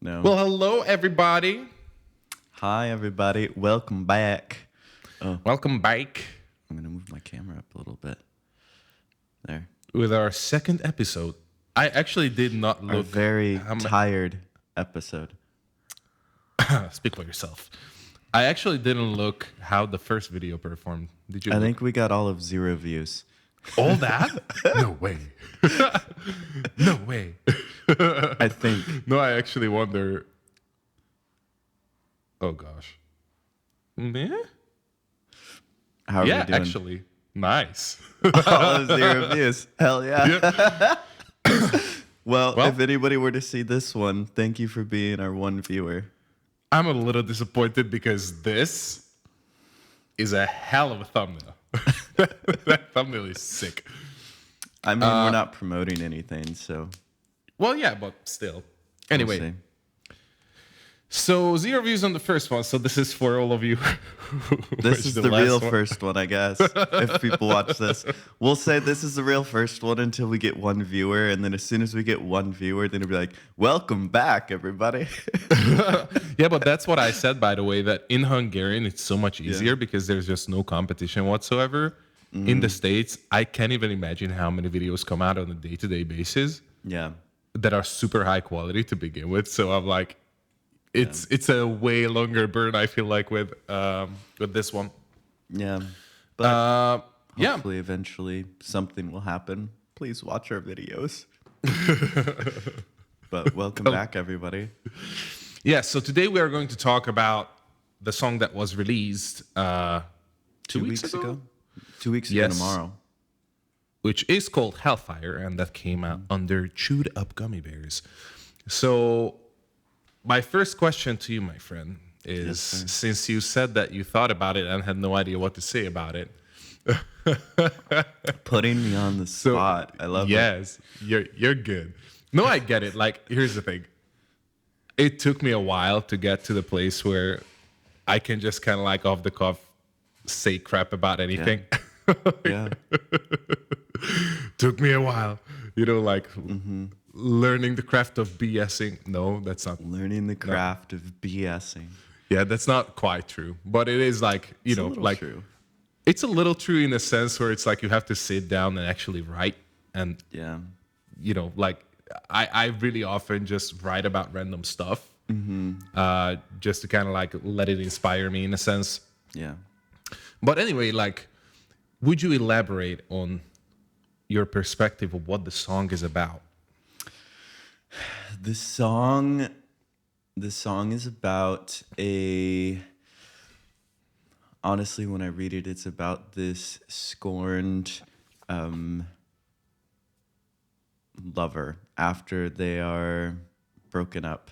No. Well, hello, everybody. Hi, everybody. Welcome back. Oh, Welcome back I'm going to move my camera up a little bit. There. with our second episode. I actually did not Our look. very tired episode. Speak for yourself. I actually didn't look how the first video performed. Did you? I look? think we got all of 0 views. All that? No way. No way. I think. No, I actually wonder. Oh gosh. Yeah. How are Yeah, we doing? actually, nice. All of 0 views. Hell yeah. Well, Well- if anybody were to see this one, thank you for being our one viewer. I'm a little disappointed because this is a hell of a thumbnail. That thumbnail is sick. I mean, we're not promoting anything, so Well, yeah, but still. we'll Anyway, see. so 0 views on the first one. So this is for all of you. who This watched is the last real one. first one, I guess. If people watch this, we'll say this is the real first one until we get 1 viewer, and then as soon as we get 1 viewer, then it'll be like, "Welcome back, everybody." Yeah, but that's what I said, by the way, that in Hungarian it's so much easier because there's just no competition whatsoever. In the States, I can't even imagine how many videos come out on a day-to-day basis Yeah, that are super high quality to begin with. So I'm like, it's a way longer burn, I feel like, with this one. yeah. But Yeah. hopefully, eventually, something will happen. Please watch our videos. But welcome back, everybody. Yeah, so today we are going to talk about the song that was released 2 weeks ago, 2 weeks ago Yes. tomorrow. which is called Hellfire, and that came out under Chewed Up Gummy Bears. So my first question to you, my friend, is Yes, sir. since you said that you thought about it and had no idea what to say about it. Putting me on the spot. I love it. Yes, you're good. No, I get it. Like, here's the thing. It took me a while to get to the place where I can just kind of like off the cuff say crap about anything. Yeah. Took me a while, like Mm-hmm. learning the craft of BSing. No, that's not. Learning the craft of BSing. Yeah, that's not quite true. But it is like, It's a little like true. it's a little true in a sense where it's like you have to sit down and actually write. And, Yeah. like I really often just write about random stuff just to kind of like let it inspire me in a sense. Yeah. But anyway, like, would you elaborate on your perspective of what the song is about? The song is about honestly, when I read it, it's about this scorned lover after they are broken up,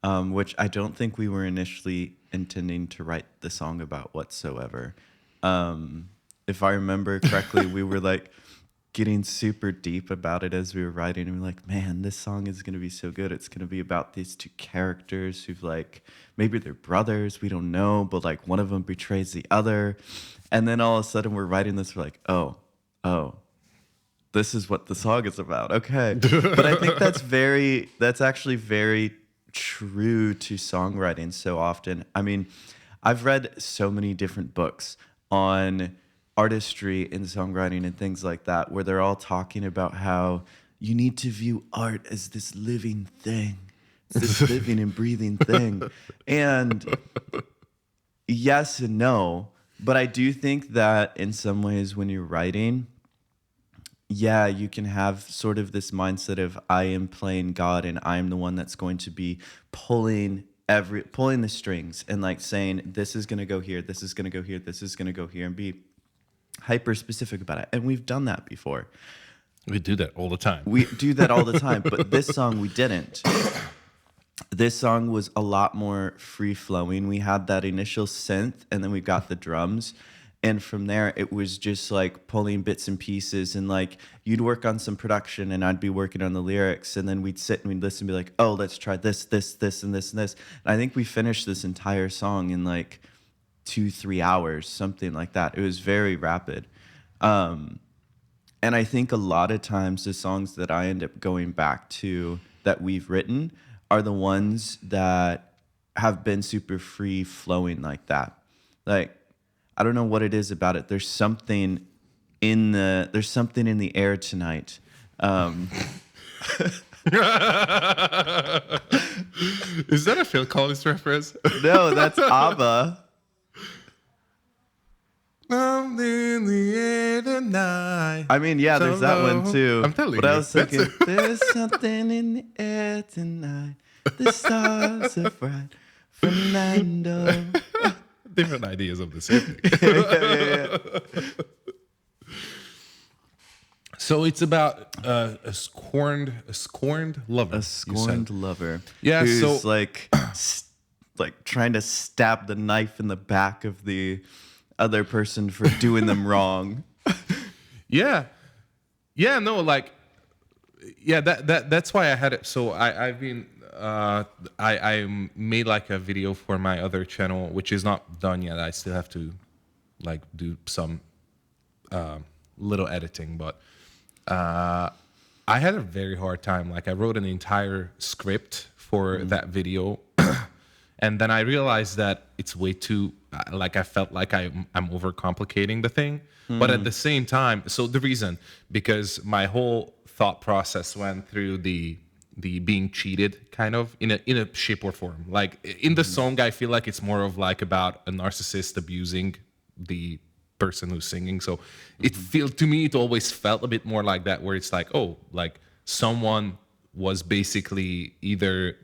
which I don't think we were initially intending to write the song about whatsoever. If I remember correctly, we were like getting super deep about it as we were writing, and we're like, man, this song is going to be so good. It's going to be about these 2 characters who've like, maybe they're brothers, we don't know, but like one of them betrays the other. And then all of a sudden we're writing this, we're like, oh, this is what the song is about. Okay. But I think that's actually very true to songwriting so often. I mean, I've read so many different books on artistry and songwriting and things like that, where they're all talking about how you need to view art as this living thing, this living and breathing thing. And yes and no, but I do think that in some ways when you're writing, yeah, you can have sort of this mindset of I am playing God and I am the one that's going to be pulling the strings and like saying this is going to go here, this is going to go here, this is going to go here, and be hyper specific about it. And we've done that before. We do that all the time. We do that all the time, but this song we didn't. This song was a lot more free flowing. We had that initial synth and then we got the drums. And from there, it was just like pulling bits and pieces, and like you'd work on some production and I'd be working on the lyrics, and then we'd sit and we'd listen and be like, oh, let's try this, this, this, and this, and this. And I think we finished this entire song in like 2-3 hours, something like that. It was very rapid. And I think a lot of times the songs that I end up going back to that we've written are the ones that have been super free flowing like that. Like, I don't know what it is about it. There's something in the air tonight. Is that a Phil Collins reference? No, that's ABBA. I'm in the air tonight. I mean, yeah, there's that one too. I'm telling but you. I was thinking, there's something in the air tonight. The stars are bright. Fernando. Different ideas of the same thing. Yeah. So it's about a scorned lover. A scorned lover. Yeah, who's so like trying to stab the knife in the back of the other person for doing them wrong. Yeah, no, like, yeah, that's why I had it. So I've been I made like a video for my other channel, which is not done yet. I still have to like do some little editing, but I had a very hard time. Like, I wrote an entire script for that video, and then I realized that it's way too like, I felt like I'm overcomplicating the thing. But at the same time, so the reason, because my whole thought process went through the being cheated kind of in a shape or form. Like, in the song, I feel like it's more of like about a narcissist abusing the person who's singing. So to me, it always felt a bit more like that, where it's like, oh, like someone was basically either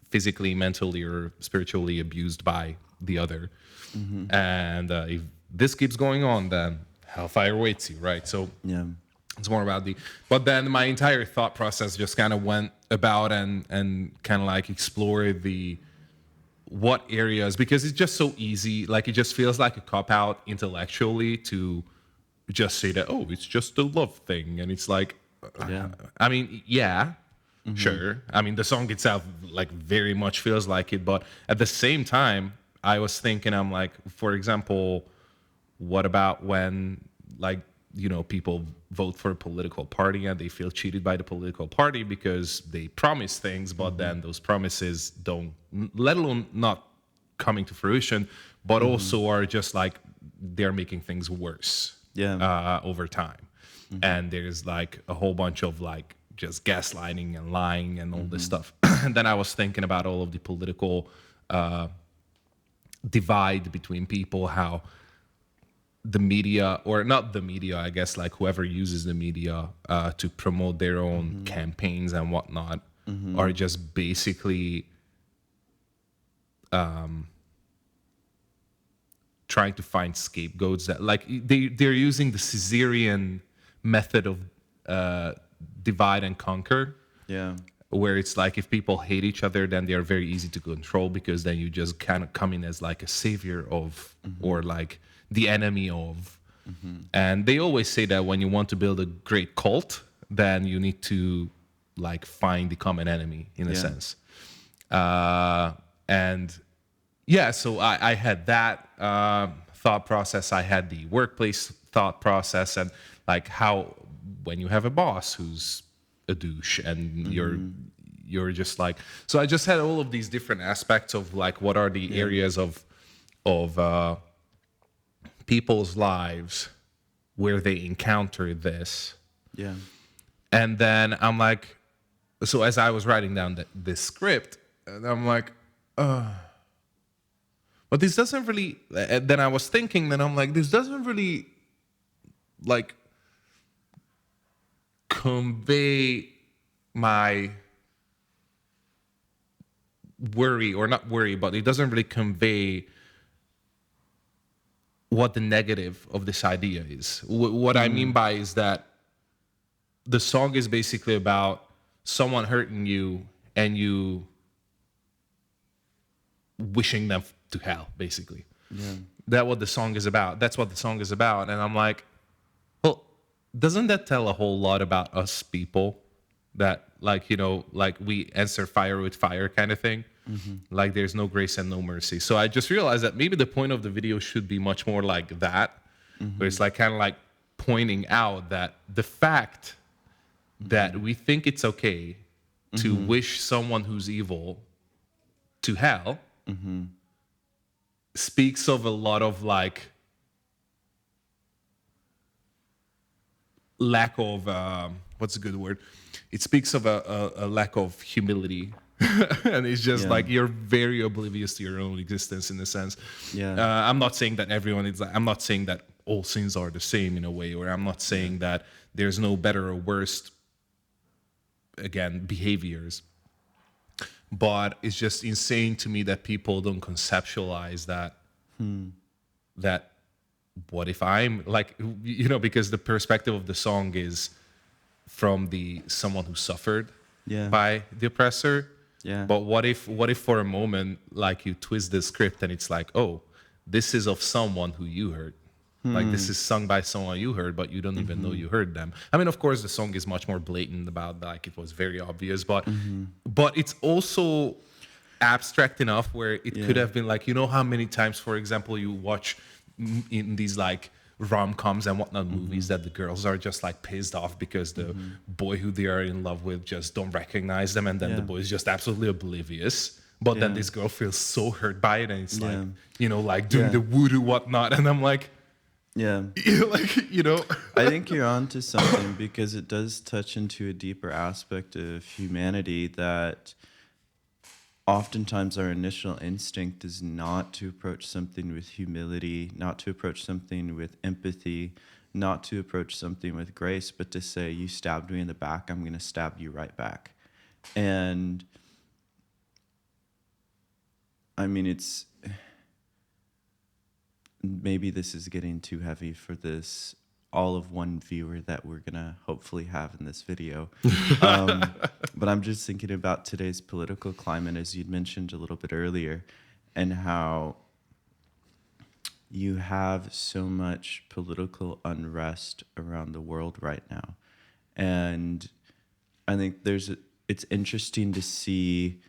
physically, mentally, or spiritually abused by the other. And if this keeps going on, then hellfire waits you, right? So Yeah. it's more about but then my entire thought process just kind of went about and kind of like explored what areas, because it's just so easy. Like, it just feels like a cop out intellectually to just say that, oh, it's just a love thing. And it's like, I mean, yeah, sure. I mean, the song itself like very much feels like it, but at the same time, I was thinking, I'm like, for example, what about when, like, people vote for a political party and they feel cheated by the political party because they promise things, but then those promises don't, let alone not coming to fruition, but also are just like, they're making things worse over time. And there's like a whole bunch of like just gaslighting and lying and all this stuff. And then I was thinking about all of the political divide between people, how the media, or not the media, I guess, like whoever uses the media to promote their own campaigns and whatnot, are just basically trying to find scapegoats that, like, they're using the Caesarean method of divide and conquer. Yeah. Where it's like, if people hate each other, then they are very easy to control, because then you just kind of come in as like a savior of, or like the enemy of. And they always say that when you want to build a great cult, then you need to like find the common enemy in a sense. And yeah, so I had that thought process. I had the workplace thought process, and like how when you have a boss who's a douche and you're just like, so I just had all of these different aspects of like, what are the areas of people's lives where they encounter this. Yeah. And then I'm like, so as I was writing down this script, and I'm like, but this doesn't really, and then I was thinking, then I'm like, this doesn't really like convey my worry, or not worry, but it doesn't really convey what the negative of this idea is. What I mean by is that the song is basically about someone hurting you and you wishing them to hell, basically. Yeah. That's what the song is about. That's what the song is about. And I'm like, well, doesn't that tell a whole lot about us people? That, like, like we answer fire with fire kind of thing. Like, there's no grace and no mercy. So I just realized that maybe the point of the video should be much more like that, where it's like kind of like pointing out that the fact that we think it's okay to wish someone who's evil to hell speaks of a lot of like lack of what's a good word? It speaks of a lack of humility. And it's just Yeah. like you're very oblivious to your own existence in a sense. Yeah. I'm not saying that everyone is like, I'm not saying that all sins are the same in a way, or I'm not saying that there's no better or worse, again, behaviors. But it's just insane to me that people don't conceptualize that that what if I'm like, because the perspective of the song is from the someone who suffered Yeah. by the oppressor. Yeah. But what if for a moment, like, you twist the script and it's like, oh, this is of someone who you hurt. Like, this is sung by someone you heard, but you don't even know you heard them. I mean, of course, the song is much more blatant about, like, it was very obvious, but it's also abstract enough where it could have been like, how many times, for example, you watch in these like rom-coms and whatnot movies that the girls are just like pissed off because the boy who they are in love with just don't recognize them, and then the boy is just absolutely oblivious, but then this girl feels so hurt by it, and it's like, like doing the voodoo whatnot, and I'm like, like, I think you're onto something, because it does touch into a deeper aspect of humanity that oftentimes our initial instinct is not to approach something with humility, not to approach something with empathy, not to approach something with grace, but to say, you stabbed me in the back, I'm going to stab you right back. And I mean, it's maybe this is getting too heavy for this all of one viewer that we're gonna hopefully have in this video. But I'm just thinking about today's political climate, as you'd mentioned a little bit earlier, and how you have so much political unrest around the world right now. And I think it's interesting to see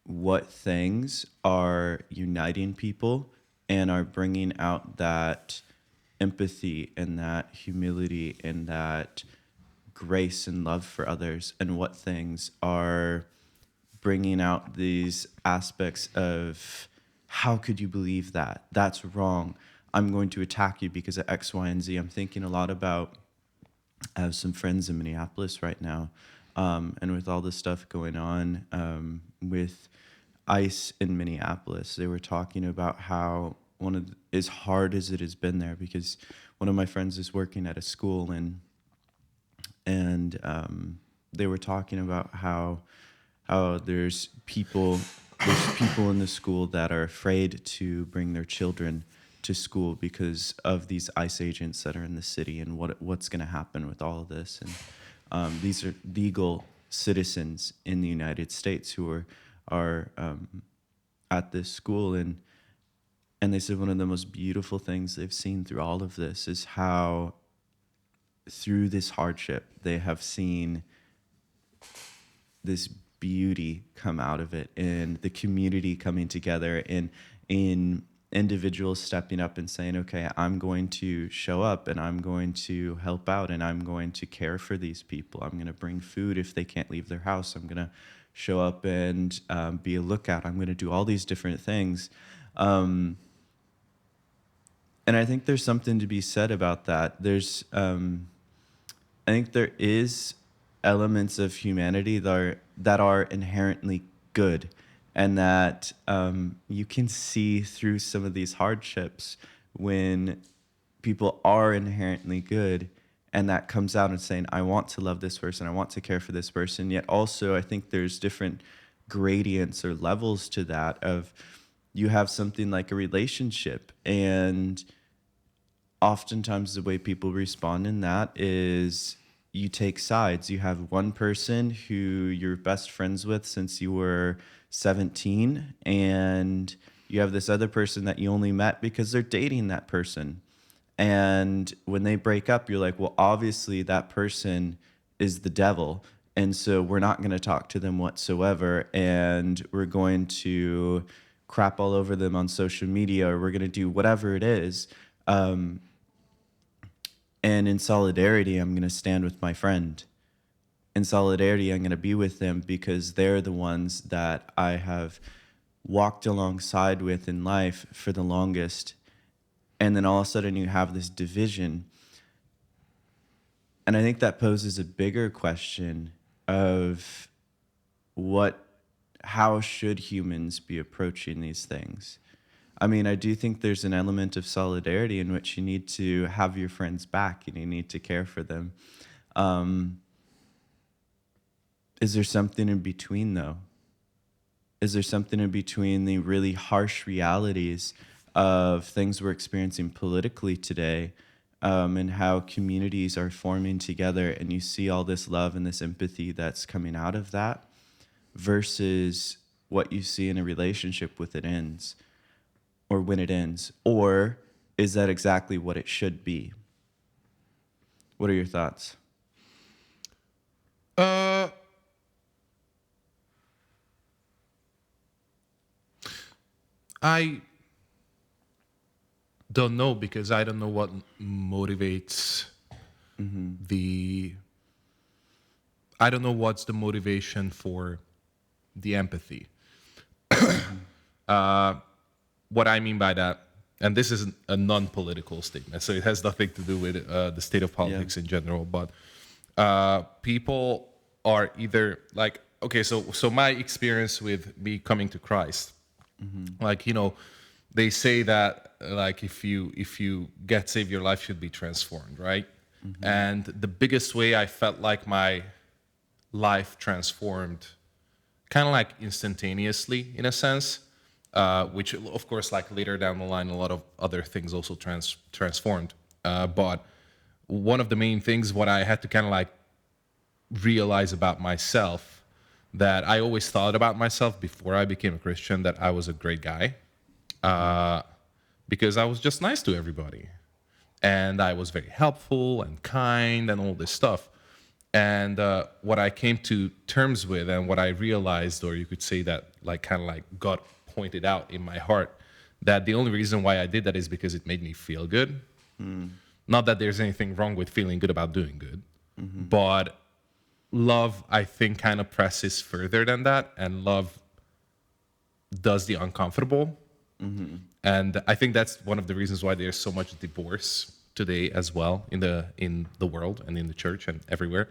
what things are uniting people and are bringing out that empathy and that humility and that grace and love for others, and what things are bringing out these aspects of, how could you believe that? That's wrong. I'm going to attack you because of X, Y, and Z. I'm thinking a lot about, I have some friends in Minneapolis right now, and with all this stuff going on with ICE in Minneapolis, they were talking about how as hard as it has been there, because one of my friends is working at a school, and they were talking about how there's people in the school that are afraid to bring their children to school because of these ICE agents that are in the city, and what's going to happen with all of this. And these are legal citizens in the United States who are at this school, and they said one of the most beautiful things they've seen through all of this is how, through this hardship, they have seen this beauty come out of it, and the community coming together, and in individuals stepping up and saying, okay, I'm going to show up, and I'm going to help out, and I'm going to care for these people. I'm going to bring food if they can't leave their house. I'm going to show up and be a lookout. I'm going to do all these different things. And I think there's something to be said about that. I think there is elements of humanity that are inherently good, and that you can see through some of these hardships when people are inherently good, and that comes out and saying, I want to love this person, I want to care for this person. Yet also, I think there's different gradients or levels to that, of you have something like a relationship, and oftentimes the way people respond in that is you take sides. You have one person who you're best friends with since you were 17, and you have this other person that you only met because they're dating that person. And when they break up, you're like, well, obviously that person is the devil, and so we're not going to talk to them whatsoever, and we're going to crap all over them on social media, or we're going to do whatever it is. And in solidarity, I'm going to stand with my friend. in solidarity, I'm going to be with them because they're the ones that I have walked alongside with in life for the longest. And then all of a sudden you have this division. And I think that poses a bigger question of how should humans be approaching these things? I mean, I do think there's an element of solidarity in which you need to have your friends back and you need to care for them. Is there something in between, though? Is there something in between the really harsh realities of things we're experiencing politically today, and how communities are forming together, and you see all this love and this empathy that's coming out of that, versus what you see in a relationship with it ends, or when it ends? Or is that exactly what it should be? What are your thoughts? I don't know, because I don't know what motivates I don't know what's the motivation for the empathy. What I mean by that, and this is a non-political statement, so it has nothing to do with the state of politics in general, but people are either like, okay, so my experience with me coming to Christ, like, they say that, like, if you get saved, your life should be transformed, right? And the biggest way I felt like my life transformed, kind of like instantaneously in a sense, which of course, like later down the line, a lot of other things also transformed. But one of the main things, what I had to kind of like realize about myself, that I always thought about myself before I became a Christian, that I was a great guy, because I was just nice to everybody. And I was very helpful and kind and all this stuff. And what I came to terms with, and what I realized, or you could say that, like, kind of like God pointed out in my heart, that the only reason why I did that is because it made me feel good. Not that there's anything wrong with feeling good about doing good, but love, I think, kind of presses further than that, and love does the uncomfortable. And I think that's one of the reasons why there's so much divorce today as well in the world and in the church and everywhere,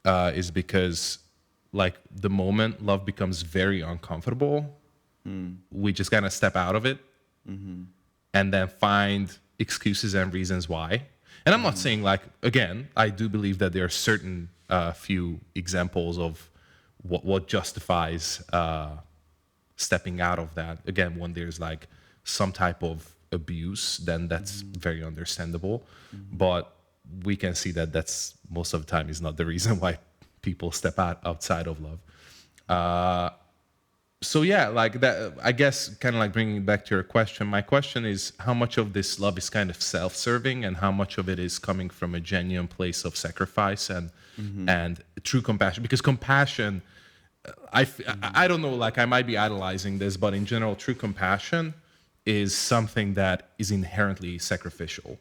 is because, like, the moment love becomes very uncomfortable, we just kind of step out of it and then find excuses and reasons why. And I'm not saying, like, again, I do believe that there are certain few examples of what justifies stepping out of that. Again, when there's like some type of abuse, then that's very understandable. But we can see that that's most of the time is not the reason why people step outside of love. So yeah, like that, I guess, kind of like bringing it back to your question, my question is, how much of this love is kind of self-serving, and how much of it is coming from a genuine place of sacrifice and true compassion? Because compassion, I don't know, like, I might be idolizing this, but in general, true compassion is something that is inherently sacrificial.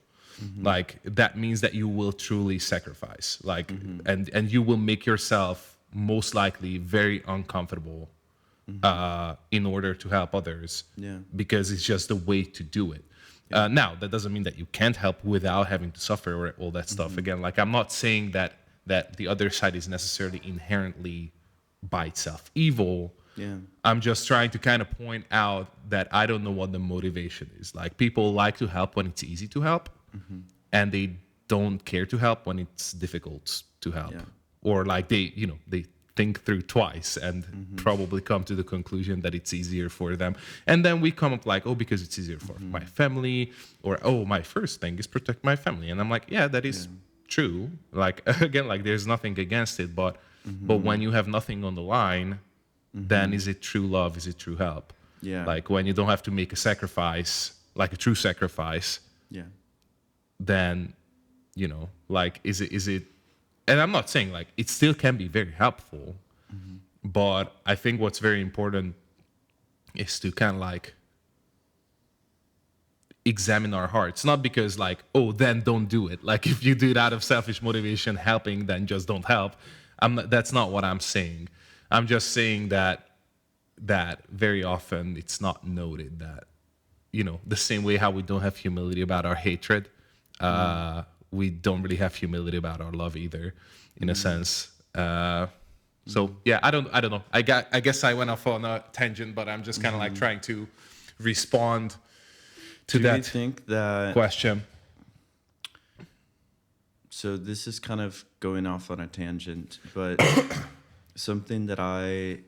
Like, that means that you will truly sacrifice, like, and you will make yourself most likely very uncomfortable in order to help others, because it's just the way to do it. Now, that doesn't mean that you can't help without having to suffer or all that stuff. Again, like, I'm not saying that the other side is necessarily inherently by itself evil. I'm just trying to kind of point out that I don't know what the motivation is. Like, people like to help when it's easy to help, and they don't care to help when it's difficult to help, or like they think through twice and probably come to the conclusion that it's easier for them. And then we come up like, oh, because it's easier for my family, or, oh, my first thing is protect my family. And I'm like, yeah, that is true. Like, again, like, there's nothing against it, but when you have nothing on the line, then is it true love? Is it true help? Like, when you don't have to make a sacrifice, like a true sacrifice, then, like, is it, and I'm not saying, like, it still can be very helpful, but I think what's very important is to kind of like examine our hearts. Not because, like, oh, then don't do it. Like, if you do it out of selfish motivation, helping, then just don't help. That's not what I'm saying. I'm just saying that very often it's not noted that, the same way how we don't have humility about our hatred, we don't really have humility about our love either, in a sense. So yeah, I don't know. I guess I went off on a tangent, but I'm just kind of like trying to respond to Do you that think that question. so this is kind of going off on a tangent, but something that I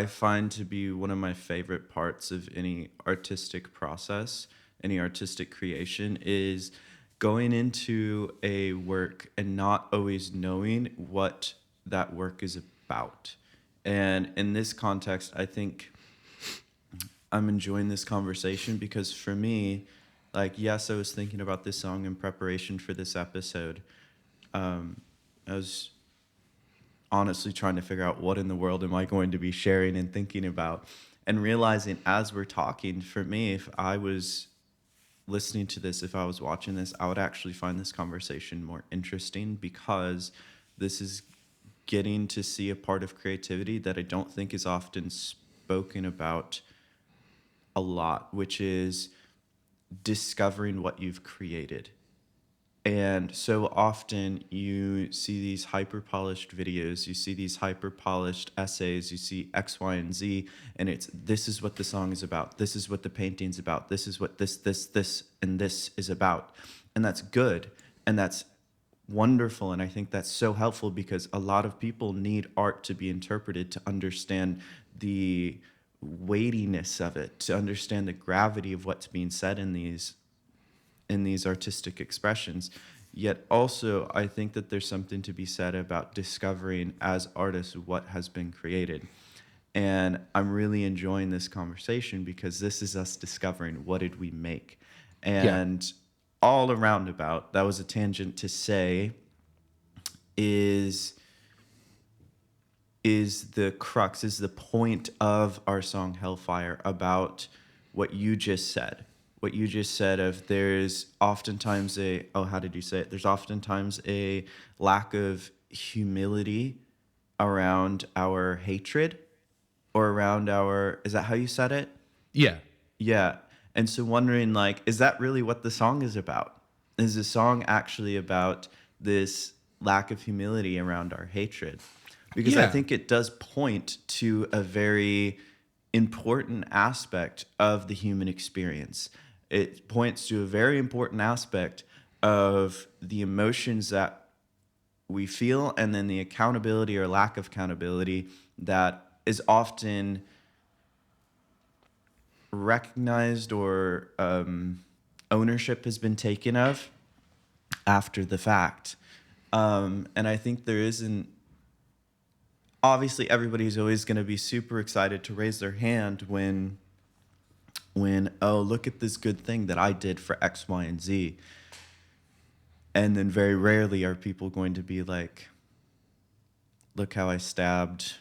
find to be one of my favorite parts of any artistic process, any artistic creation, is going into a work and not always knowing what that work is about. And in this context, I think I'm enjoying this conversation because for me, like, yes, I was thinking about this song in preparation for this episode. I was honestly trying to figure out what in the world am I going to be sharing and thinking about, and realizing as we're talking, for me, if I was listening to this, if I was watching this, I would actually find this conversation more interesting because this is getting to see a part of creativity that I don't think is often spoken about a lot, which is discovering what you've created. And so often you see these hyper polished videos, you see these hyper polished essays, you see X, Y, and Z, and it's this is what the song is about, this is what the painting's about, this is what this, and this is about. And that's good, and that's wonderful, and I think that's so helpful because a lot of people need art to be interpreted to understand the weightiness of it, to understand the gravity of what's being said in these artistic expressions. Yet also, I think that there's something to be said about discovering as artists what has been created. And I'm really enjoying this conversation because this is us discovering what did we make. Yeah. And all around about, that was a tangent to say, is the crux, is the point of our song Hellfire about what you just said. What you just said of there's oftentimes how did you say it? There's oftentimes a lack of humility around our hatred or around is that how you said it? Yeah. Yeah. And so wondering, like, is that really what the song is about? Is the song actually about this lack of humility around our hatred? Because I Yeah. think it does point to a very important aspect of the human experience. It points to a very important aspect of the emotions that we feel and then the accountability or lack of accountability that is often recognized or ownership has been taken of after the fact. And I think there isn't, obviously everybody's always going to be super excited to raise their hand when oh, look at this good thing that I did for X, Y, and Z. And then very rarely are people going to be like, look how I stabbed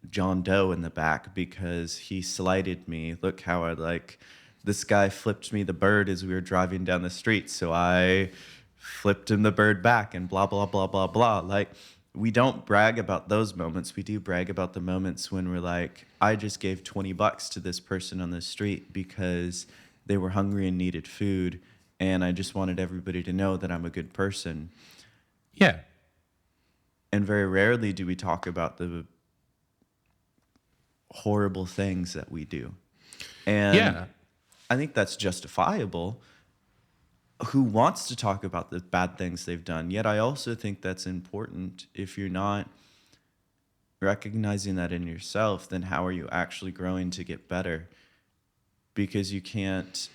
John Doe in the back because he slighted me. Look how this guy flipped me the bird as we were driving down the street, so I flipped him the bird back and blah, blah, blah, blah, blah. Like, we don't brag about those moments. We do brag about the moments when we're like, I just gave $20 to this person on the street because they were hungry and needed food, and I just wanted everybody to know that I'm a good person. Yeah. And very rarely do we talk about the horrible things that we do. And Yeah. I think that's justifiable. Who wants to talk about the bad things they've done? Yet I also think that's important. If you're not recognizing that in yourself, then how are you actually growing to get better? Because you can't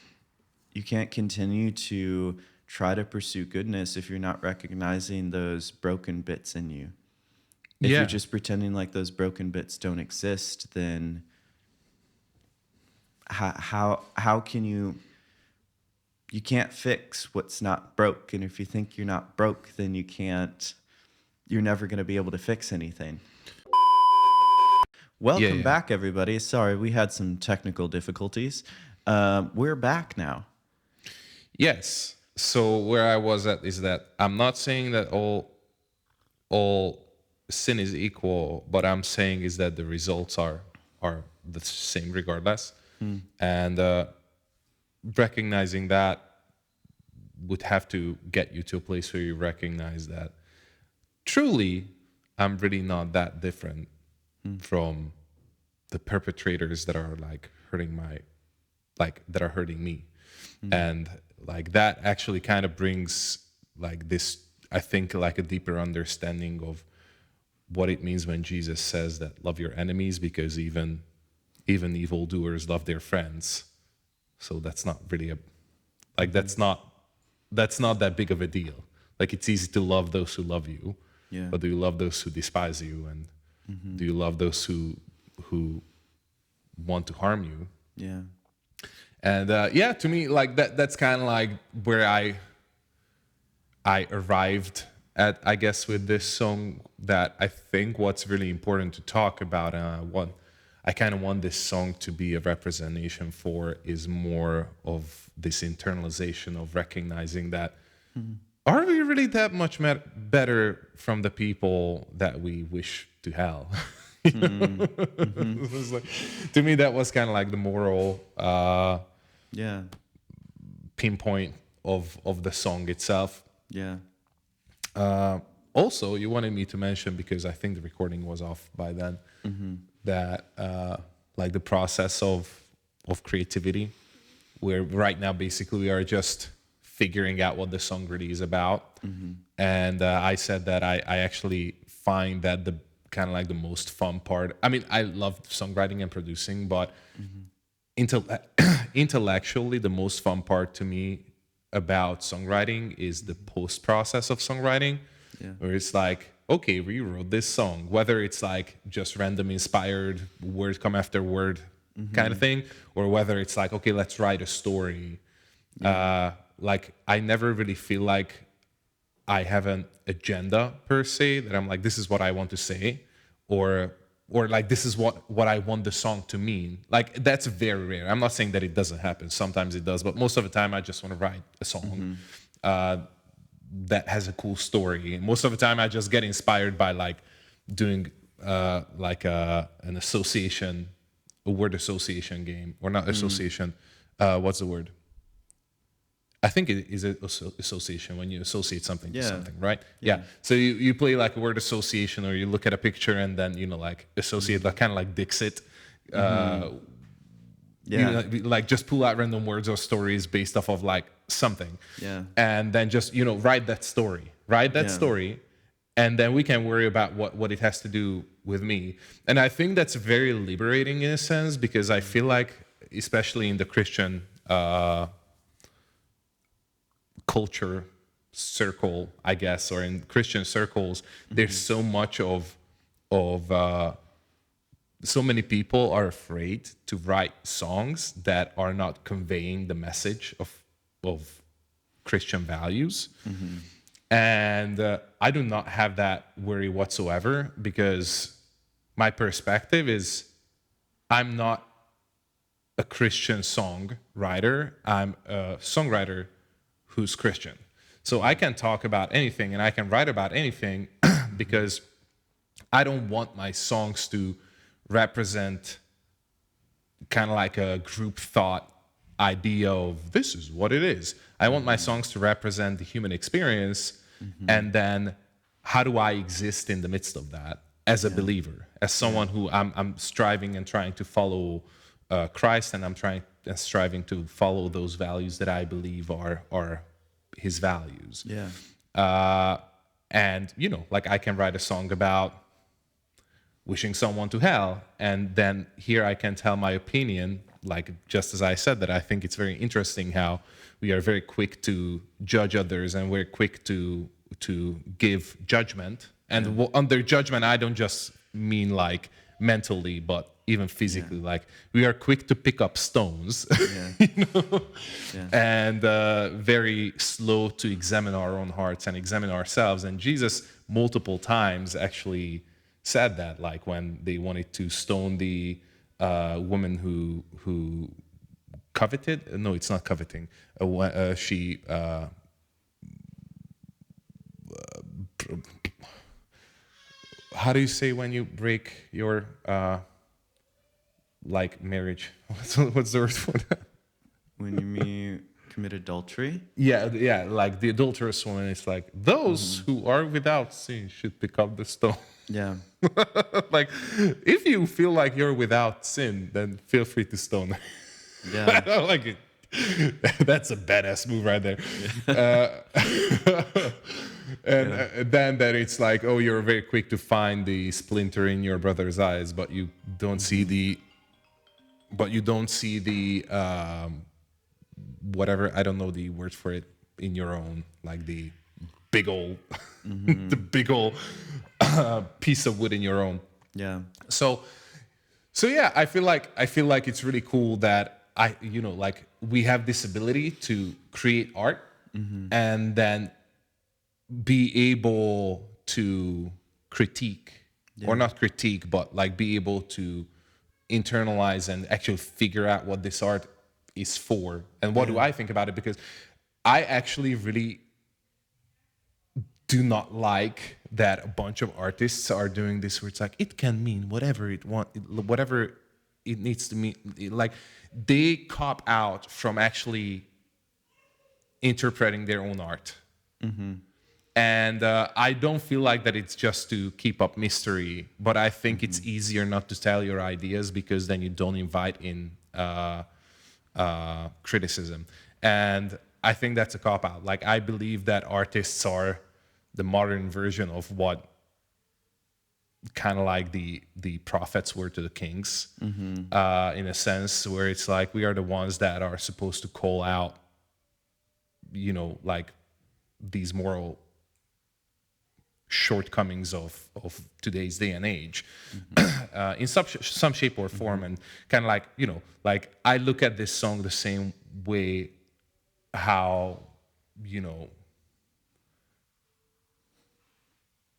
continue to try to pursue goodness if you're not recognizing those broken bits in you. If you're just pretending like those broken bits don't exist, then how can you can't fix what's not broke. And if you think you're not broke, then you're never going to be able to fix anything. Welcome back, everybody. Sorry, we had some technical difficulties. We're back now. Yes. So where I was at is that I'm not saying that all sin is equal. What I'm saying is that the results are the same regardless, and recognizing that would have to get you to a place where you recognize that truly I'm really not that different from the perpetrators that are like that are hurting me. And like that actually kind of brings like this, I think, like a deeper understanding of what it means when Jesus says that love your enemies, because even evildoers love their friends. So that's not really that's not that big of a deal. Like, it's easy to love those who love you, but do you love those who despise you? And do you love those who want to harm you? Yeah. And to me, like that's kind of like where I arrived at, I guess, with this song. That I think what's really important to talk about, what I kind of want this song to be a representation for, is more of this internalization of recognizing that are we really that much better from the people that we wish to hell? It was like, to me, that was kind of like the moral pinpoint of the song itself. Yeah. Also, you wanted me to mention, because I think the recording was off by then, that like the process of creativity, where right now basically we are just figuring out what the song really is about. And I said that I actually find that the kind of like the most fun part. I mean, I love songwriting and producing, but intellectually, the most fun part to me about songwriting is the post process of songwriting, where it's like, okay, we wrote this song, whether it's like just random inspired word come after word kind of thing, or whether it's like, okay, let's write a story. Like, I never really feel like I have an agenda per se, that I'm like, this is what I want to say, or like, this is what I want the song to mean. Like, that's very rare. I'm not saying that it doesn't happen. Sometimes it does, but most of the time I just want to write a song that has a cool story. And most of the time I just get inspired by like doing an association, a word association game, or not association. What's the word? I think it is association, when you associate something to something, right? Yeah. So you play like a word association, or you look at a picture and then, like associate, like kind of like Dixit. Like just pull out random words or stories based off of like something. Yeah. And then just, write that story. Story. And then we can worry about what it has to do with me. And I think that's very liberating in a sense, because I feel like, especially in the Christian culture circle, I guess, or in Christian circles, there's so much of so many people are afraid to write songs that are not conveying the message of Christian values. And I do not have that worry whatsoever, because my perspective is, I'm not a Christian songwriter. I'm a songwriter who's Christian. So I can talk about anything and I can write about anything because I don't want my songs to represent kind of like a group thought idea of this is what it is. I want my songs to represent the human experience, and then how do I exist in the midst of that as a believer, as someone who I'm striving and trying to follow Christ, and I'm striving to follow those values that I believe are his values. And like I can write a song about wishing someone to hell, and then here I can tell my opinion, like just as I said, that I think it's very interesting how we are very quick to judge others, and we're quick to give judgment. And under judgment, I don't just mean like mentally, but even physically. Like we are quick to pick up stones, and very slow to examine our own hearts and examine ourselves. And Jesus multiple times actually said that, like when they wanted to stone the woman who coveted. No, it's not coveting. She how do you say when you break your like marriage? What's the word for that? When you mean commit adultery? Yeah, like the adulterous woman is like, those who are without sin should pick up the stone. Yeah. Like, if you feel like you're without sin, then feel free to stone her. Yeah. I don't like it. That's a badass move right there. And then that it's like, oh, you're very quick to find the splinter in your brother's eyes, but you don't see the, whatever, I don't know the word for it, in your own, like the big old, the big old piece of wood in your own. Yeah. So yeah, I feel like it's really cool that like we have this ability to create art and then be able to critique, or not critique, but like be able to internalize and actually figure out what this art is for and what do I think about it, because I actually really do not like that a bunch of artists are doing this where it's like it can mean whatever whatever it needs to mean. Like they cop out from actually interpreting their own art. And I don't feel like that it's just to keep up mystery, but I think it's easier not to tell your ideas because then you don't invite in criticism. And I think that's a cop out. Like I believe that artists are the modern version of what kind of like the prophets were to the kings, in a sense where it's like we are the ones that are supposed to call out, like these moral shortcomings of today's day and age, in some shape or form. And kind of like, like I look at this song the same way how,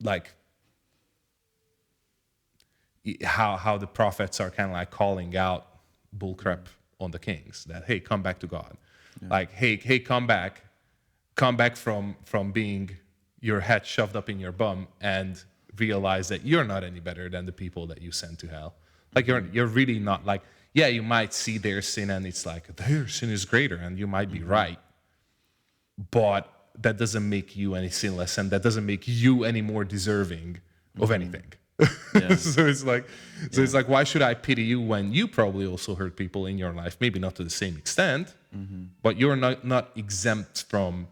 like how the prophets are kind of like calling out bullcrap on the kings, that hey, come back to God. Like hey, come back from being your head shoved up in your bum and realize that you're not any better than the people that you sent to hell. Like you're really not. Like, yeah, you might see their sin and it's like their sin is greater and you might be right, but that doesn't make you any sinless and that doesn't make you any more deserving of anything. So it's like, why should I pity you when you probably also hurt people in your life? Maybe not to the same extent, but you're not exempt from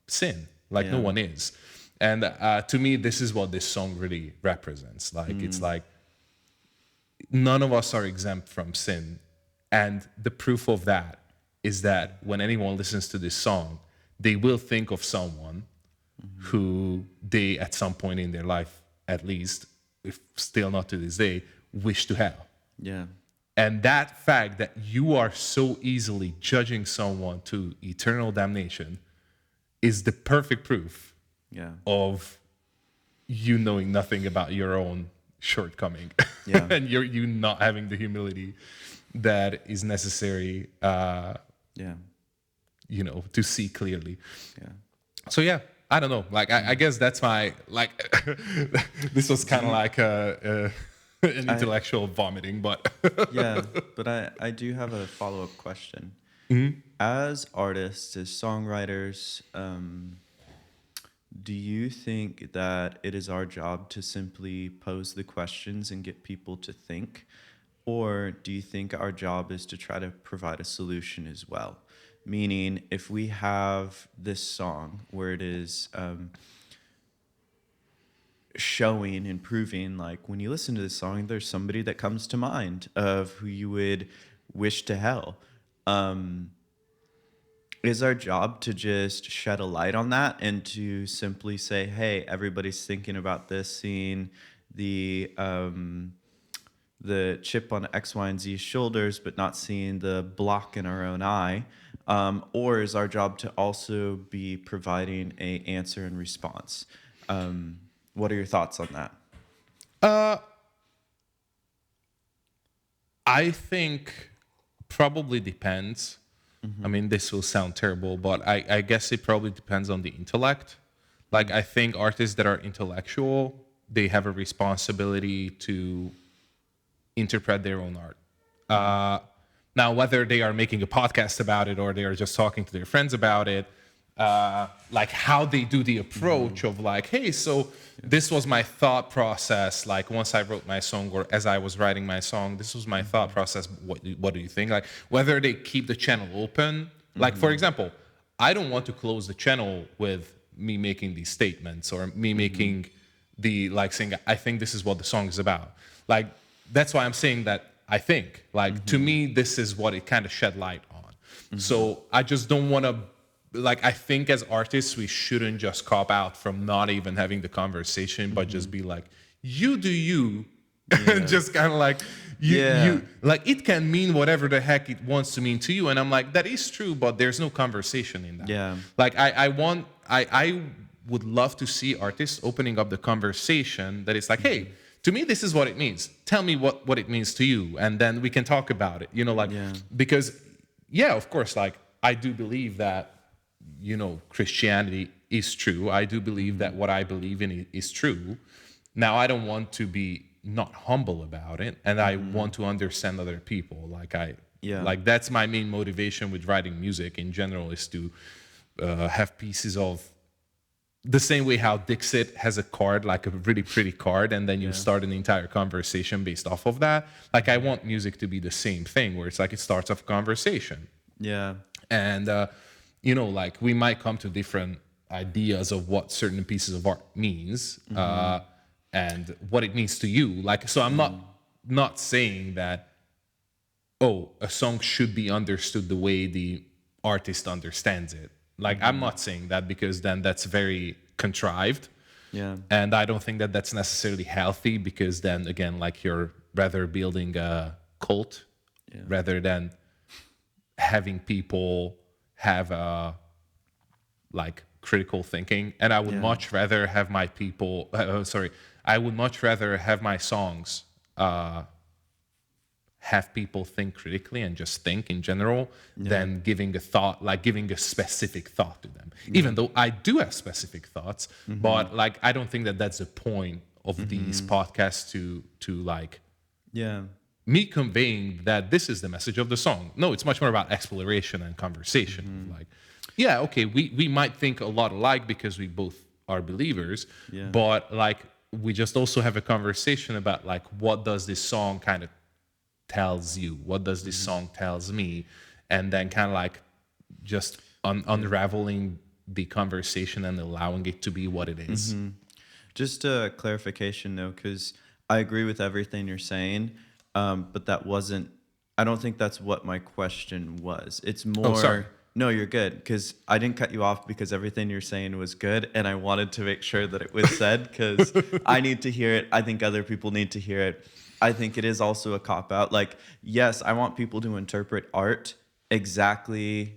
sin. Like no one is. And to me, this is what this song really represents. Like it's like none of us are exempt from sin, and the proof of that is that when anyone listens to this song, they will think of someone who they, at some point in their life, at least, if still not to this day, wish to hell. Yeah. And that fact that you are so easily judging someone to eternal damnation is the perfect proof of you knowing nothing about your own shortcoming. And you not having the humility that is necessary to see clearly. So yeah, I don't know. Like I guess that's my this was kind of like an intellectual vomiting, but but I do have a follow-up question. As artists, as songwriters, do you think that it is our job to simply pose the questions and get people to think? Or do you think our job is to try to provide a solution as well? Meaning, if we have this song where it is showing and proving, like when you listen to this song, there's somebody that comes to mind of who you would wish to hell. Is our job to just shed a light on that and to simply say, hey, everybody's thinking about this, seeing the chip on X, Y, and Z shoulders, but not seeing the block in our own eye? Or is our job to also be providing a answer and response? What are your thoughts on that? I think probably depends. I mean, this will sound terrible, but I guess it probably depends on the intellect. Like I think artists that are intellectual, they have a responsibility to interpret their own art. Now, whether they are making a podcast about it or they are just talking to their friends about it, like how they do the approach of like, hey, so this was my thought process. Like once I wrote my song or as I was writing my song, this was my thought process. What do you think? Like whether they keep the channel open. Like for example, I don't want to close the channel with me making these statements or me making the like saying, I think this is what the song is about. Like that's why I'm saying that I think. Like to me, this is what it kind of shed light on. So I just don't want to like I think as artists we shouldn't just cop out from not even having the conversation, but just be like, you do you. Just kind of like you like it can mean whatever the heck it wants to mean to you. And I'm like, that is true, but there's no conversation in that. Yeah. Like I would love to see artists opening up the conversation that it's like, hey, to me this is what it means. Tell me what it means to you, and then we can talk about it. You know, like because of course, like I do believe that, you know, Christianity is true. I do believe that what I believe in is true. Now, I don't want to be not humble about it, and I want to understand other people. Like like that's my main motivation with writing music in general, is to have pieces of the same way how Dixit has a card, like a really pretty card, and then you start an entire conversation based off of that. Like I want music to be the same thing, where it's like it starts off a conversation. Yeah. And you know, like we might come to different ideas of what certain pieces of art means and what it means to you. Like, so I'm not saying that, oh, a song should be understood the way the artist understands it. Like, I'm not saying that, because then that's very contrived. Yeah. And I don't think that that's necessarily healthy, because then again, like you're rather building a cult rather than having people have a like critical thinking. And I would much rather have my people I would much rather have my songs have people think critically and just think in general than giving a thought, like giving a specific thought to them. Even though I do have specific thoughts, but like I don't think that that's the point of these podcasts to like me conveying that this is the message of the song. No, it's much more about exploration and conversation. Like, yeah, okay, we might think a lot alike because we both are believers, but like we just also have a conversation about like, what does this song kind of tells you? What does this song tells me? And then kind of like just unraveling the conversation and allowing it to be what it is. Just a clarification though, because I agree with everything you're saying, but that wasn't, I don't think that's what my question was. It's more, sorry. No, you're good, because I didn't cut you off because everything you're saying was good, and I wanted to make sure that it was said, because I need to hear it. I think other people need to hear it. I think it is also a cop-out. Like, yes, I want people to interpret art exactly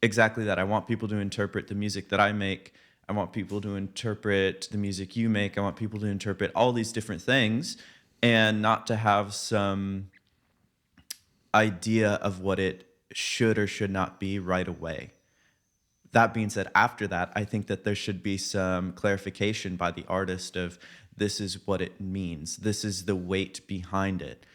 that. I want people to interpret the music that I make. I want people to interpret the music you make. I want people to interpret all these different things, and not to have some idea of what it should or should not be right away. That being said, after that, I think that there should be some clarification by the artist of, this is what it means. This is the weight behind it.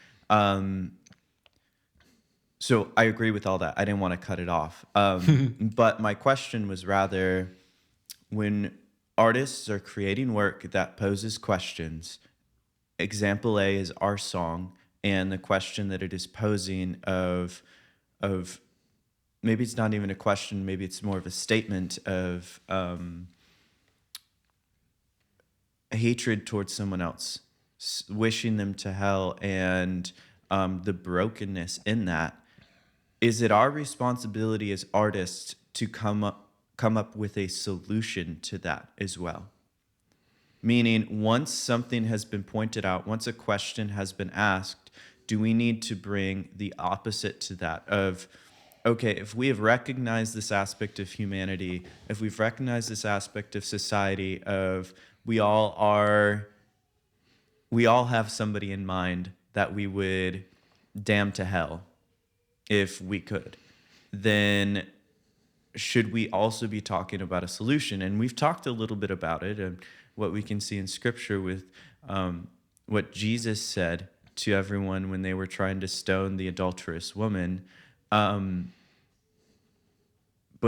So I agree with all that. I didn't want to cut it off. But my question was rather, when artists are creating work that poses questions, example A is our song, and the question that it is posing of maybe it's not even a question, maybe it's more of a statement of hatred towards someone else, wishing them to hell, and the brokenness in that. Is it our responsibility as artists to come up with a solution to that as well? Meaning, once something has been pointed out, once a question has been asked, do we need to bring the opposite to that of, okay, if we have recognized this aspect of humanity, if we've recognized this aspect of society, of we all have somebody in mind that we would damn to hell if we could, then should we also be talking about a solution? And we've talked a little bit about it and what we can see in scripture with what Jesus said to everyone when they were trying to stone the adulterous woman. But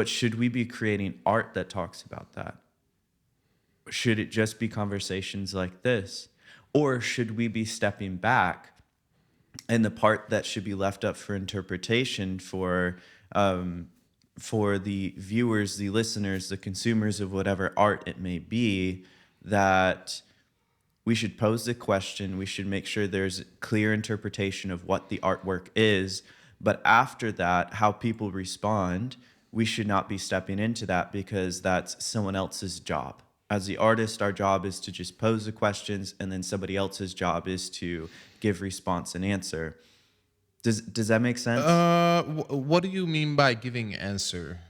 should we be creating art that talks about that? Should it just be conversations like this? Or should we be stepping back, and the part that should be left up for interpretation for the viewers, the listeners, the consumers of whatever art it may be, that we should pose the question, we should make sure there's clear interpretation of what the artwork is, but after that, how people respond, we should not be stepping into that because that's someone else's job. As the artist, our job is to just pose the questions, and then somebody else's job is to give response and answer. Does that make sense? What do you mean by giving answer?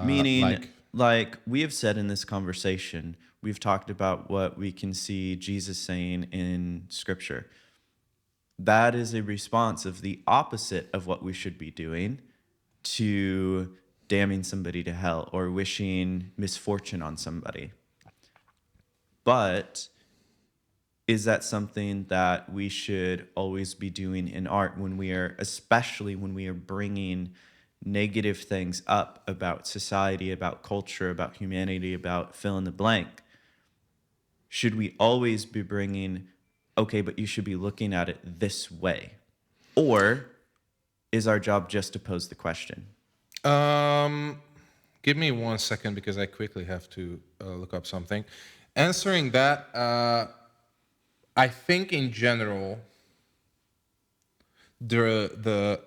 Meaning, like we have said in this conversation, we've talked about what we can see Jesus saying in Scripture. That is a response of the opposite of what we should be doing to damning somebody to hell or wishing misfortune on somebody. But is that something that we should always be doing in art especially when we are bringing negative things up about society, about culture, about humanity, about fill in the blank? Should we always be bringing, okay, but you should be looking at it this way? Or is our job just to pose the question? Give me 1 second because I quickly have to look up something. Answering that, I think in general, the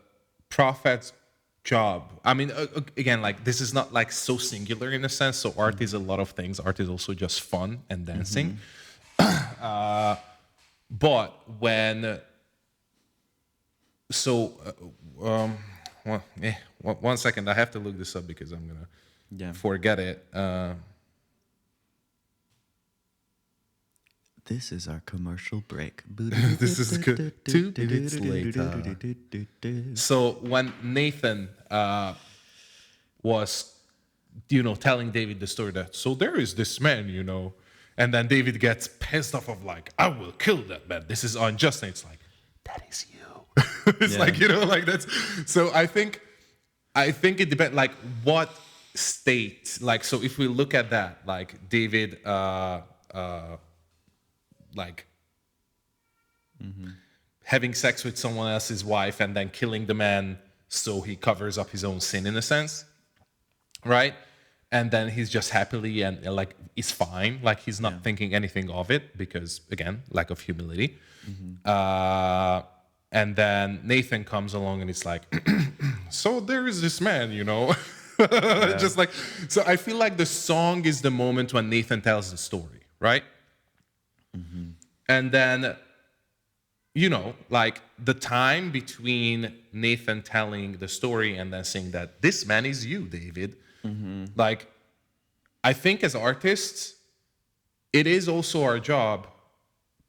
prophet's job. I mean, again, like this is not like so singular in a sense. So art is a lot of things. Art is also just fun and dancing. But when, so, 1 second, I have to look this up because I'm gonna forget it. This is our commercial break. This is good. 2 minutes later. So when Nathan was, telling David the story that, so there is this man, and then David gets pissed off of like, I will kill that man. This is unjust. And it's like, that is you. It's like, like that's, so I think it depends, like what state, like, so if we look at that, like David, like having sex with someone else's wife and then killing the man so he covers up his own sin in a sense, right? And then he's just happily and like is fine, like he's not thinking anything of it because again, lack of humility. And then Nathan comes along and it's like, so there is this man, just like, so I feel like the song is the moment when Nathan tells the story, right? And then, like the time between Nathan telling the story and then saying that this man is you, David. Like, I think as artists, it is also our job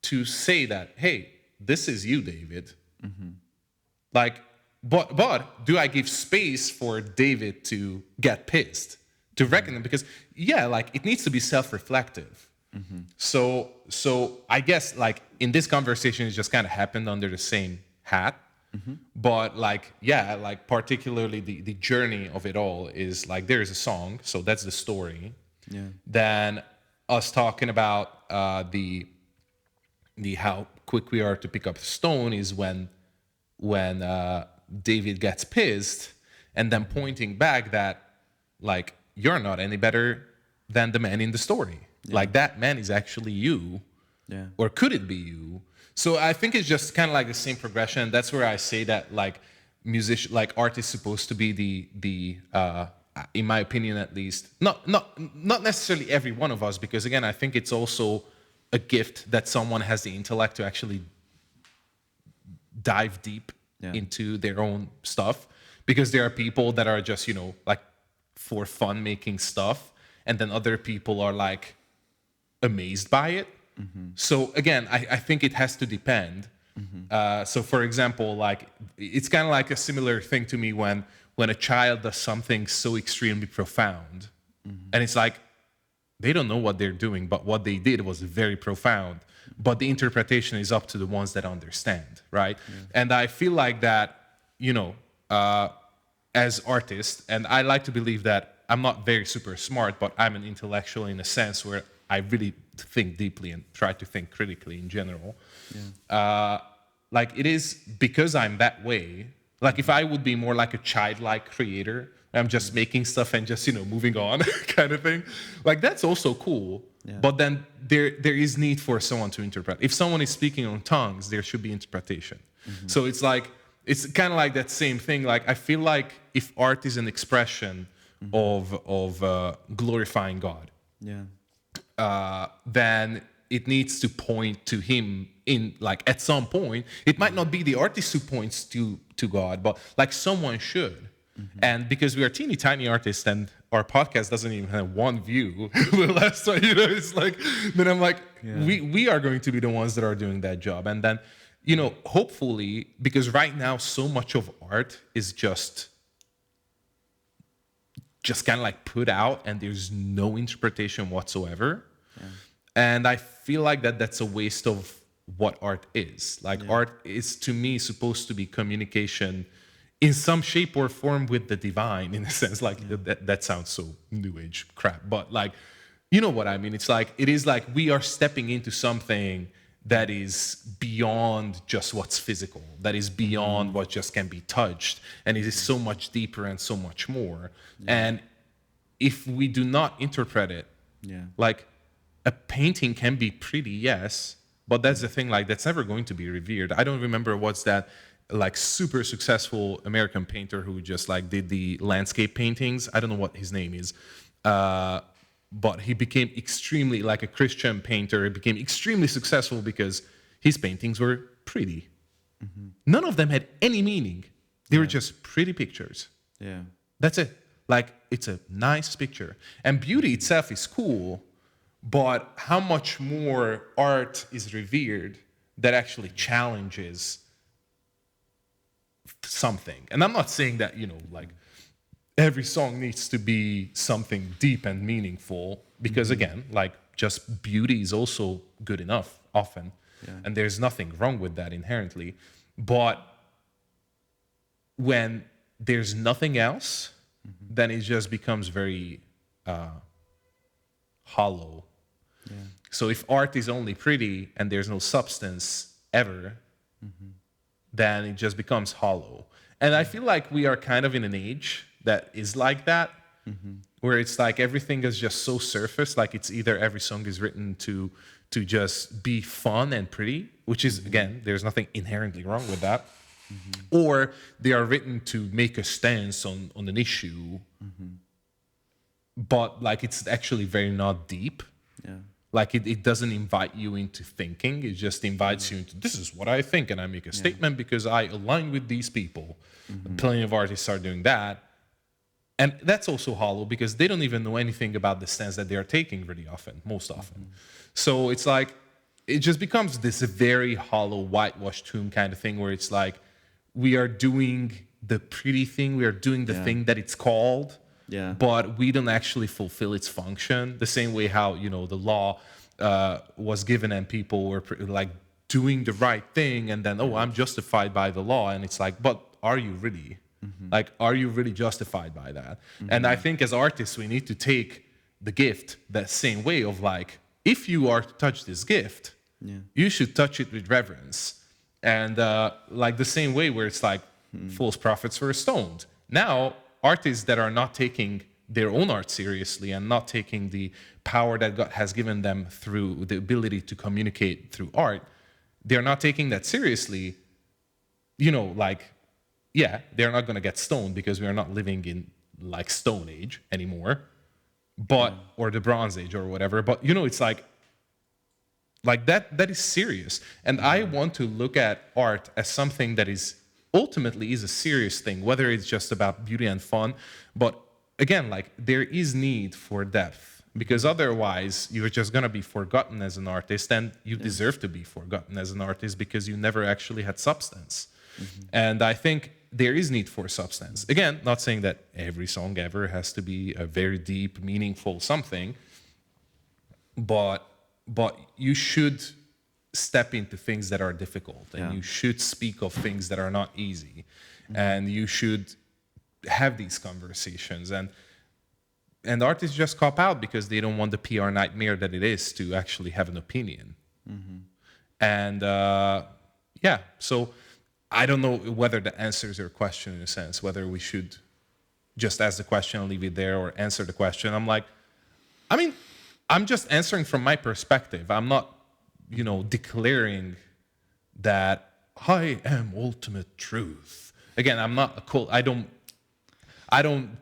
to say that, hey, this is you, David. Like, but do I give space for David to get pissed, to recognize? Because, like it needs to be self-reflective. So I guess like in this conversation, it just kind of happened under the same hat. But like, like particularly the journey of it all is like, there is a song. So that's the story. Then us talking about the how quick we are to pick up a stone is when David gets pissed and then pointing back that like, you're not any better than the man in the story. Like that man is actually you, or could it be you? So I think it's just kind of like the same progression. That's where I say that like art is supposed to be the in my opinion at least, not necessarily every one of us, because again I think it's also a gift that someone has the intellect to actually dive deep into their own stuff, because there are people that are just like for fun making stuff, and then other people are like amazed by it. So again, I think it has to depend. So for example, like it's kind of like a similar thing to me when a child does something so extremely profound, and it's like they don't know what they're doing, but what they did was very profound. But the interpretation is up to the ones that understand, right? Yeah. And I feel like that, as artists, and I like to believe that I'm not very super smart, but I'm an intellectual in a sense where I really think deeply and try to think critically in general. Yeah. Like it is because I'm that way. Like if I would be more like a childlike creator, I'm just making stuff and just, moving on kind of thing. Like that's also cool. Yeah. But then there is need for someone to interpret. If someone is speaking on tongues, there should be interpretation. So it's like, it's kind of like that same thing. Like I feel like if art is an expression of glorifying God, then it needs to point to him in like at some point. It might not be the artist who points to God, but like someone should. And because we are teeny tiny artists and our podcast doesn't even have one view, the last one, it's like, then I'm like, we are going to be the ones that are doing that job. And then, hopefully, because right now so much of art is just kind of like put out and there's no interpretation whatsoever. Yeah. And I feel like that's a waste of what art is. Like art is, to me, supposed to be communication in some shape or form with the divine, in a sense. Like that sounds so new age crap, but like, you know what I mean? It's like, it is like we are stepping into something that is beyond just what's physical, that is beyond what just can be touched, and it is so much deeper and so much more. And if we do not interpret it, like a painting can be pretty, yes, but that's the thing, like that's never going to be revered. I don't remember what's that like super successful American painter who just like did the landscape paintings. I don't know what his name is. But he became extremely, like a Christian painter, he became extremely successful because his paintings were pretty. None of them had any meaning. They were just pretty pictures. Yeah. That's it. Like, it's a nice picture. And beauty itself is cool, but how much more art is revered that actually challenges something? And I'm not saying that, like, every song needs to be something deep and meaningful, because again, like just beauty is also good enough often. And there's nothing wrong with that inherently. But when there's nothing else, then it just becomes very hollow. So if art is only pretty and there's no substance ever, then it just becomes hollow. And I feel like we are kind of in an age that is like that, where it's like everything is just so surface. Like it's either every song is written to just be fun and pretty, which is, again, there's nothing inherently wrong with that, or they are written to make a stance on an issue, but like it's actually very not deep. Like it doesn't invite you into thinking. It just invites you into, this is what I think, and I make a statement because I align with these people. Plenty of artists are doing that. And that's also hollow because they don't even know anything about the stance that they are taking most often. So it's like, it just becomes this very hollow, whitewashed tomb kind of thing where it's like, we are doing the pretty thing, we are doing the thing that it's called, but we don't actually fulfill its function. The same way how, the law was given and people were like doing the right thing and then, I'm justified by the law. And it's like, but are you really? Like, are you really justified by that? And I think as artists, we need to take the gift that same way of like, if you are to touch this gift, you should touch it with reverence. And like the same way where it's like false prophets were stoned. Now, artists that are not taking their own art seriously and not taking the power that God has given them through the ability to communicate through art, they're not taking that seriously, they're not going to get stoned because we are not living in like Stone Age anymore, or the Bronze Age or whatever. But it's like that is serious. And I want to look at art as something that is ultimately is a serious thing, whether it's just about beauty and fun. But again, like there is need for depth because otherwise you're just going to be forgotten as an artist, and you deserve to be forgotten as an artist because you never actually had substance. And I think there is need for substance. Again, not saying that every song ever has to be a very deep, meaningful something, but you should step into things that are difficult, and you should speak of things that are not easy, and you should have these conversations. And artists just cop out because they don't want the PR nightmare that it is to actually have an opinion. And so I don't know whether that answers your question in a sense, whether we should just ask the question and leave it there, or answer the question. I'm just answering from my perspective. I'm not, declaring that I am ultimate truth. Again, I'm not a cult. I don't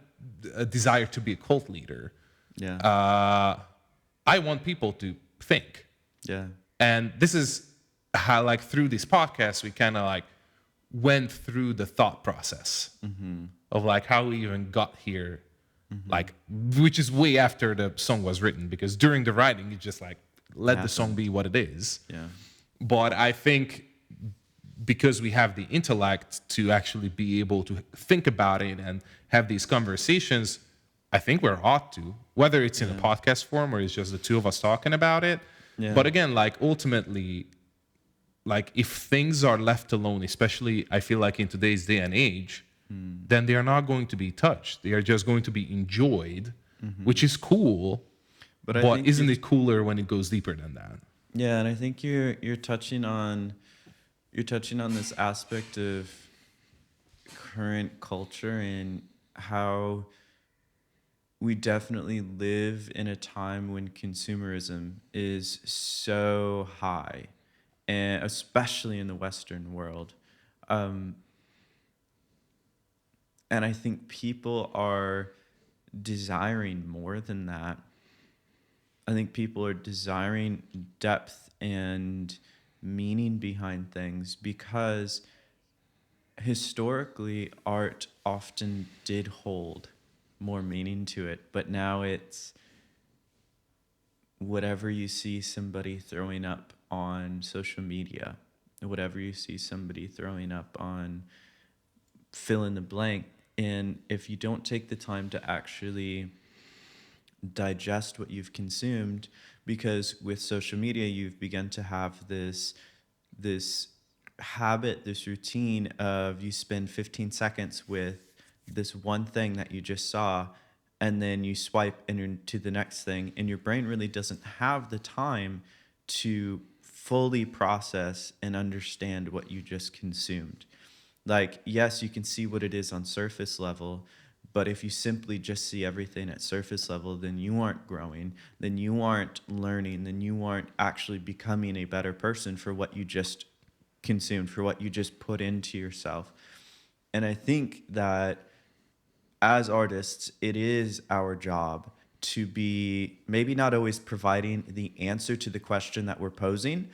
desire to be a cult leader. I want people to think. And this is how, like, through these podcasts, we kind of like went through the thought process of like how we even got here, like, which is way after the song was written, because during the writing, you just like let the song be what it is. But I think because we have the intellect to actually be able to think about it and have these conversations, I think we're ought to, whether it's in a podcast form or it's just the two of us talking about it. But again, like, ultimately, like, if things are left alone, especially I feel like in today's day and age, then they are not going to be touched. They are just going to be enjoyed, which is cool. But isn't it cooler when it goes deeper than that? Yeah, and I think you're touching on this aspect of current culture and how we definitely live in a time when consumerism is so high, and especially in the Western world. And I think people are desiring more than that. I think people are desiring depth and meaning behind things, because historically art often did hold more meaning to it, but now it's whatever you see somebody throwing up on social media, whatever you see somebody throwing up on fill in the blank. And if you don't take the time to actually digest what you've consumed, because with social media you've begun to have this habit, this routine of you spend 15 seconds with this one thing that you just saw, and then you swipe into the next thing, and your brain really doesn't have the time to fully process and understand what you just consumed. Like, yes, you can see what it is on surface level, but if you simply just see everything at surface level, then you aren't growing, then you aren't learning, then you aren't actually becoming a better person for what you just consumed, for what you just put into yourself. And I think that as artists, it is our job to be maybe not always providing the answer to the question that we're posing,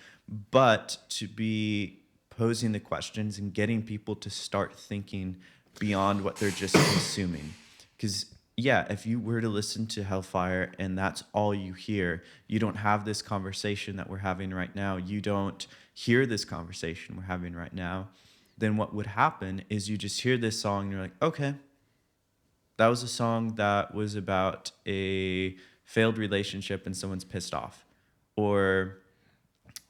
but to be posing the questions and getting people to start thinking beyond what they're just consuming. Because if you were to listen to Hellfire and that's all you hear, you don't have this conversation that we're having right now, you don't hear this conversation we're having right now, then what would happen is you just hear this song and you're like, okay, that was a song that was about a failed relationship and someone's pissed off. Or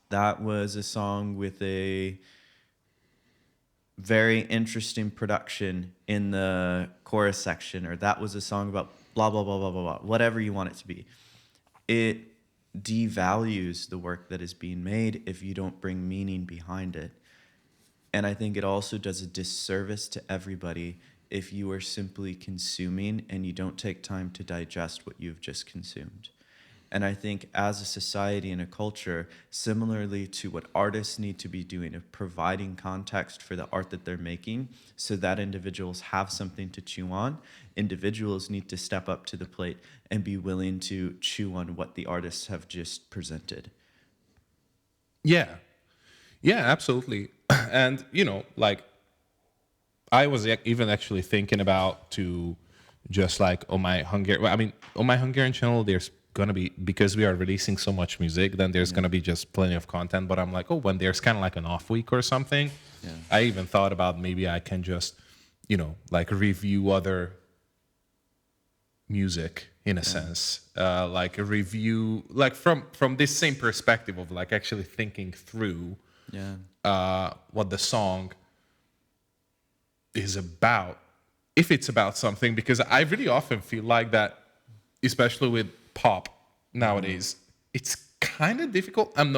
that was a song with a very interesting production in the chorus section, or that was a song about blah, blah, blah, blah, blah, blah, whatever you want it to be. It devalues the work that is being made if you don't bring meaning behind it. And I think it also does a disservice to everybody if you are simply consuming and you don't take time to digest what you've just consumed. And I think as a society and a culture, similarly to what artists need to be doing of providing context for the art that they're making so that individuals have something to chew on, individuals need to step up to the plate and be willing to chew on what the artists have just presented. Yeah, absolutely. And, like, I was even actually thinking about to just like on my Hungarian channel, there's gonna be, because we are releasing so much music, then there's gonna be just plenty of content. But I'm like, oh, when there's kind of like an off week or something, I even thought about maybe I can just, like review other music in a sense, like a review, like from this same perspective of like actually thinking through what the song is about, if it's about something, because I really often feel like that, especially with pop nowadays, it's kind of difficult. I'm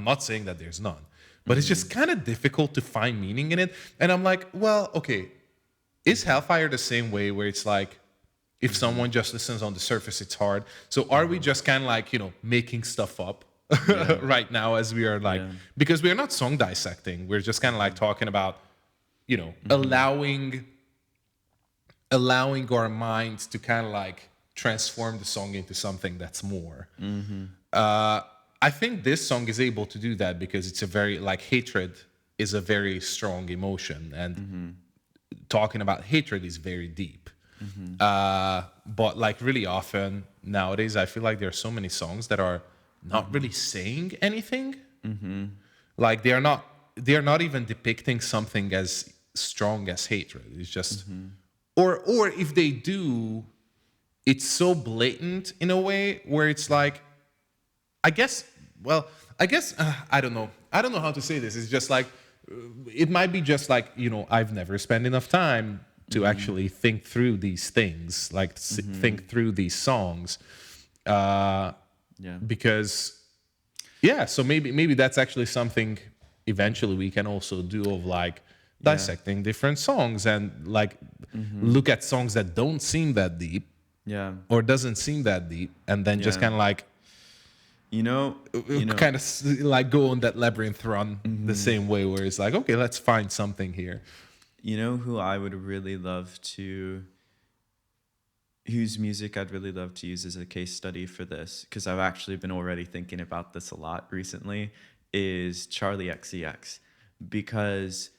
not saying that there's none, but it's just kind of difficult to find meaning in it. And I'm like, well, okay, is Hellfire the same way, where it's like, if someone just listens on the surface, it's hard? So are we just kind of like, making stuff up right now, as we are like, because we are not song dissecting. We're just kind of like talking about, allowing our minds to kind of like transform the song into something that's more. I think this song is able to do that because it's a very, like, hatred is a very strong emotion, and talking about hatred is very deep. But like really often nowadays, I feel like there are so many songs that are not really saying anything. Like they are not even depicting something as strong as hatred. It's just, or if they do, it's so blatant in a way where it's like, I guess I don't know how to say this. It's just like, it might be just like, I've never spent enough time to actually think through these things, like think through these songs, because so maybe that's actually something eventually we can also do, of like dissecting different songs and like look at songs that don't seem that deep, or doesn't seem that deep, and then just kind of like kind of like go on that labyrinth run the same way, where it's like, okay, let's find something here. Who I would really love to, whose music I'd really love to use as a case study for this, because I've actually been already thinking about this a lot recently, is Charlie XCX. Because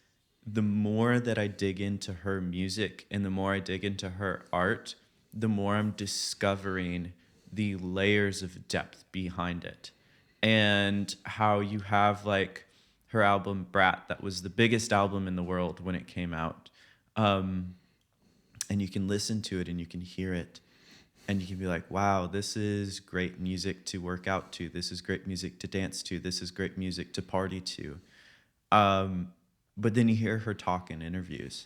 the more that I dig into her music and the more I dig into her art, the more I'm discovering the layers of depth behind it. And how you have like her album Brat, that was the biggest album in the world when it came out. And you can listen to it and you can hear it and you can be like, wow, this is great music to work out to. This is great music to dance to. This is great music to party to. But then you hear her talk in interviews.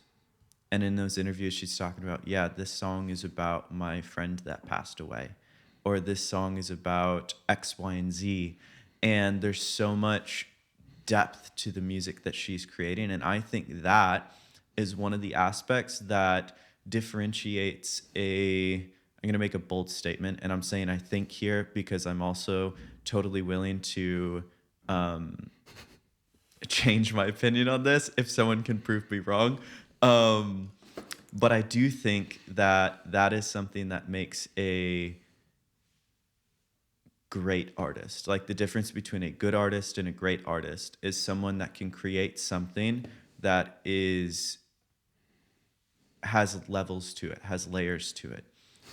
And in those interviews, she's talking about, this song is about my friend that passed away. Or this song is about X, Y, and Z. And there's so much depth to the music that she's creating. And I think that is one of the aspects that differentiates I'm going to make a bold statement. And I'm saying I think here because I'm also totally willing to change my opinion on this if someone can prove me wrong. But I do think that is something that makes a great artist. Like the difference between a good artist and a great artist is someone that can create something that has levels to it, has layers to it,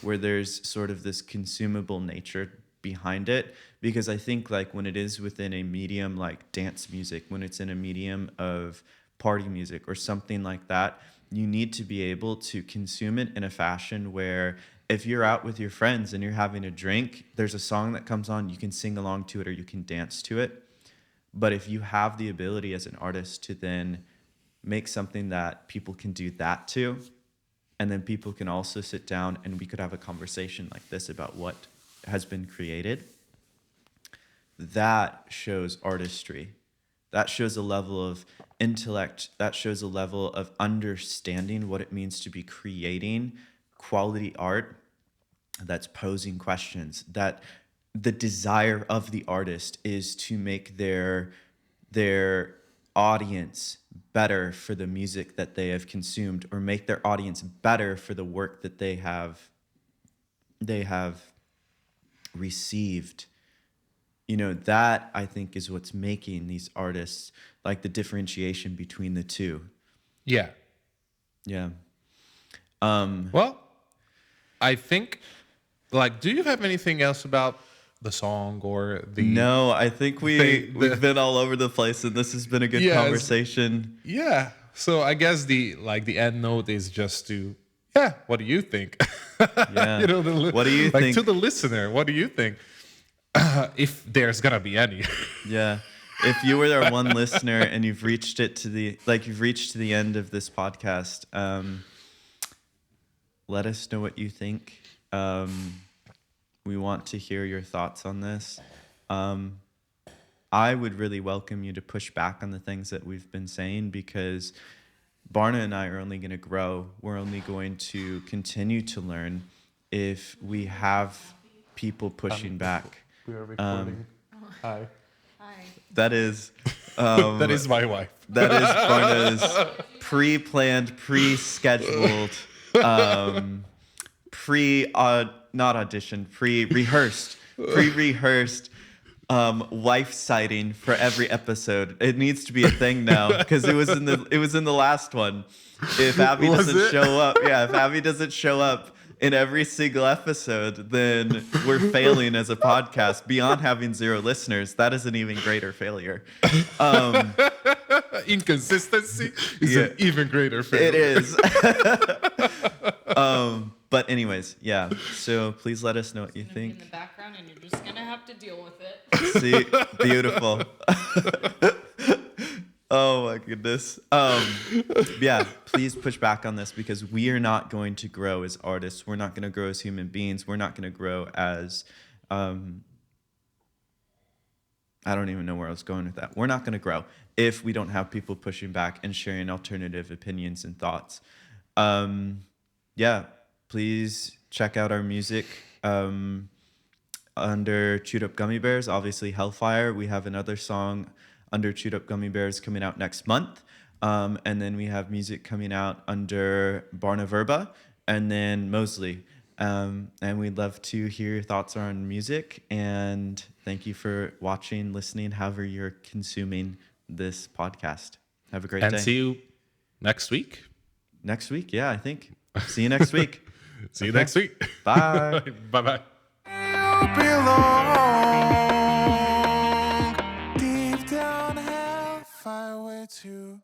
where there's sort of this consumable nature behind it. Because I think like when it is within a medium like dance music, when it's in a medium of party music or something like that, you need to be able to consume it in a fashion where if you're out with your friends and you're having a drink, there's a song that comes on, you can sing along to it or you can dance to it. But if you have the ability as an artist to then make something that people can do that to, and then people can also sit down and we could have a conversation like this about what has been created, that shows artistry. That shows a level of intellect. That shows a level of understanding what it means to be creating quality art that's posing questions, that the desire of the artist is to make their audience better for the music that they have consumed, or make their audience better for the work that they have received. That I think is what's making these artists, like the differentiation between the two. Yeah. Yeah. Well, I think Like, do you have anything else about the song or the? No, I think we've been all over the place, and this has been a good Yes. conversation. Yeah. So I guess the end note is just to, what do you think? Yeah. What do you think? To the listener, what do you think? If there's gonna be any. Yeah. If you were our one listener and you've reached to the end of this podcast, let us know what you think. We want to hear your thoughts on this. I would really welcome you to push back on the things that we've been saying, because Barna and I are only going to grow. We're only going to continue to learn if we have people pushing back. We are recording. Hi. Hi. That is That is my wife. that is Barna's pre-planned, pre-scheduled, not auditioned, pre-rehearsed wife sighting for every episode. It needs to be a thing now, because it was in the last one. If Abby doesn't show up in every single episode, then we're failing as a podcast. Beyond having 0 listeners, that is an even greater failure. Inconsistency is an even greater failure. It is. But anyways, yeah. So please let us know what you think. In the background, and you're just gonna have to deal with it. See, beautiful. Oh my goodness. Yeah, please push back on this, because we are not going to grow as artists. We're not going to grow as human beings. We're not going to grow as I don't even know where I was going with that. We're not going to grow if we don't have people pushing back and sharing alternative opinions and thoughts. Yeah, please check out our music under Chewed Up Gummy Bears. Obviously, Hellfire. We have another song under Chewed Up Gummy Bears coming out next month. And then we have music coming out under Barna Verba and then Mosley. And we'd love to hear your thoughts on music. And thank you for watching, listening, however you're consuming this podcast. Have a great day. And see you next week. Next week, yeah, I think. See you next week. See you next week. Bye. Bye-bye. Belong deep down hellfire way too.